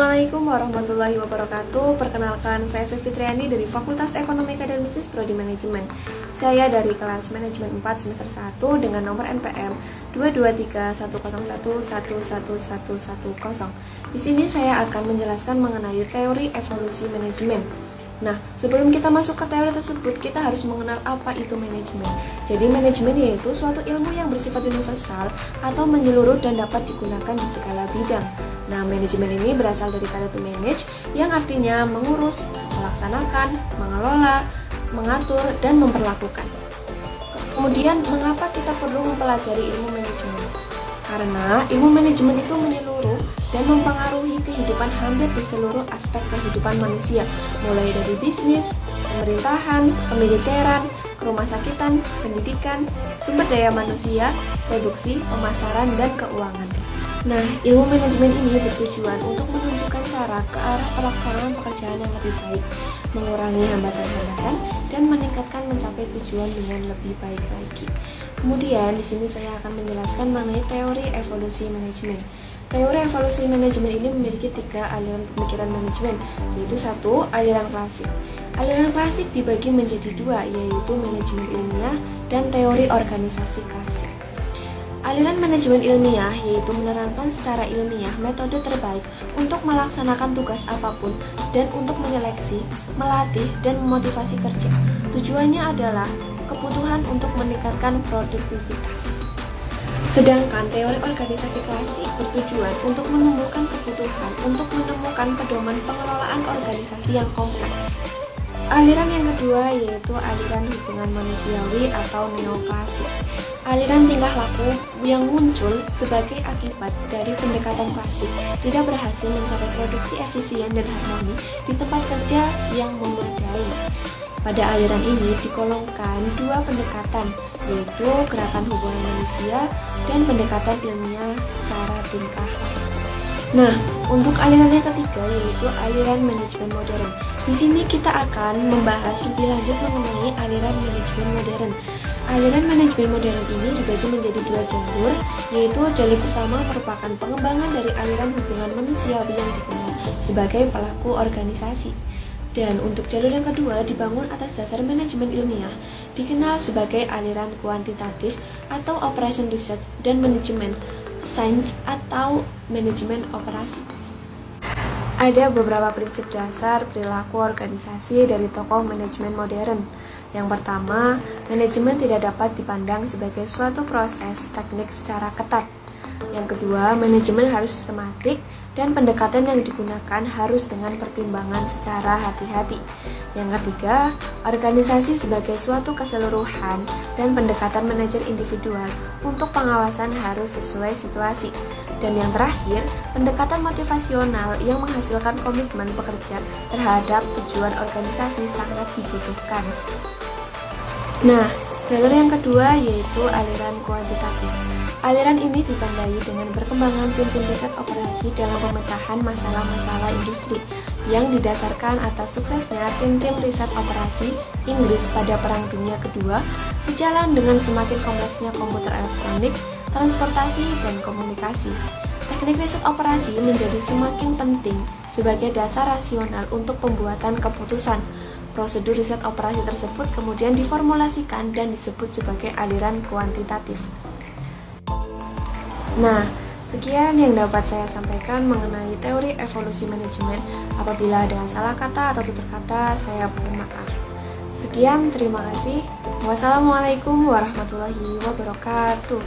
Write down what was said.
Assalamualaikum warahmatullahi wabarakatuh. Perkenalkan, saya Fitriani dari Fakultas Ekonomika dan Bisnis Prodi Manajemen. Saya dari kelas Manajemen 4 semester 1 dengan nomor NPM 2231001111110. Di sini saya akan menjelaskan mengenai teori evolusi manajemen. Nah, sebelum kita masuk ke teori tersebut, kita harus mengenal apa itu manajemen. Jadi, manajemen yaitu suatu ilmu yang bersifat universal atau menyeluruh dan dapat digunakan di segala bidang. Nah, manajemen ini berasal dari kata to manage, yang artinya mengurus, melaksanakan, mengelola, mengatur, dan memperlakukan. Kemudian, mengapa kita perlu mempelajari ilmu manajemen? Karena ilmu manajemen itu menyeluruh dan mempengaruhi kehidupan hampir di seluruh aspek kehidupan manusia, mulai dari bisnis, pemerintahan, kemiliteran, rumah sakitan, pendidikan, sumber daya manusia, produksi, pemasaran, dan keuangan. Nah, ilmu manajemen ini bertujuan untuk menunjukkan cara ke arah pelaksanaan pekerjaan yang lebih baik, mengurangi hambatan-hambatan, dan meningkatkan mencapai tujuan dengan lebih baik lagi. Kemudian, di sini saya akan menjelaskan mengenai teori evolusi manajemen. Teori evolusi manajemen ini memiliki 3 aliran pemikiran manajemen, yaitu 1. Aliran klasik. Aliran klasik dibagi menjadi 2, yaitu manajemen ilmiah dan teori organisasi klasik. Aliran manajemen ilmiah yaitu menerangkan secara ilmiah metode terbaik untuk melaksanakan tugas apapun dan untuk menyeleksi, melatih, dan memotivasi kerja. Tujuannya adalah kebutuhan untuk meningkatkan produktivitas. Sedangkan teori organisasi klasik bertujuan untuk menumbuhkan kebutuhan untuk menemukan pedoman pengelolaan organisasi yang kompleks. Aliran yang kedua yaitu aliran hubungan manusiawi atau neoklasik. Aliran tingkah laku yang muncul sebagai akibat dari pendekatan klasik tidak berhasil mencapai produksi efisien dan harmoni di tempat kerja yang memadai. Pada aliran ini digolongkan 2 pendekatan, yaitu gerakan hubungan manusia dan pendekatan ilmiah secara tingkah laku. Nah, untuk aliran yang ketiga yaitu aliran manajemen modern. Di sini kita akan membahas lebih lanjut mengenai aliran manajemen modern. Aliran manajemen modern ini dibagi menjadi 2 jalur, yaitu jalur pertama merupakan pengembangan dari aliran hubungan manusiawi yang dikenal sebagai pelaku organisasi. Dan untuk jalur yang kedua dibangun atas dasar manajemen ilmiah, dikenal sebagai aliran kuantitatif atau operation research dan manajemen science atau manajemen operasi. Ada beberapa prinsip dasar perilaku organisasi dari tokoh manajemen modern. Yang pertama, manajemen tidak dapat dipandang sebagai suatu proses teknik secara ketat. Yang kedua, manajemen harus sistematik dan pendekatan yang digunakan harus dengan pertimbangan secara hati-hati. Yang ketiga, organisasi sebagai suatu keseluruhan dan pendekatan manajer individual untuk pengawasan harus sesuai situasi. Dan yang terakhir, pendekatan motivasional yang menghasilkan komitmen pekerja terhadap tujuan organisasi sangat dibutuhkan. Nah, jalur yang kedua yaitu aliran kuantitatif. Aliran ini ditandai dengan berkembangan tim-tim riset operasi dalam pemecahan masalah-masalah industri yang didasarkan atas suksesnya tim-tim riset operasi Inggris pada Perang Dunia Kedua, sejalan dengan semakin kompleksnya komputer elektronik, transportasi, dan komunikasi. Teknik riset operasi menjadi semakin penting sebagai dasar rasional untuk pembuatan keputusan. Prosedur riset operasi tersebut kemudian diformulasikan dan disebut sebagai aliran kuantitatif. Nah, sekian yang dapat saya sampaikan mengenai teori evolusi manajemen. Apabila ada salah kata atau tutur kata, saya mohon maaf. Sekian, terima kasih. Wassalamualaikum warahmatullahi wabarakatuh.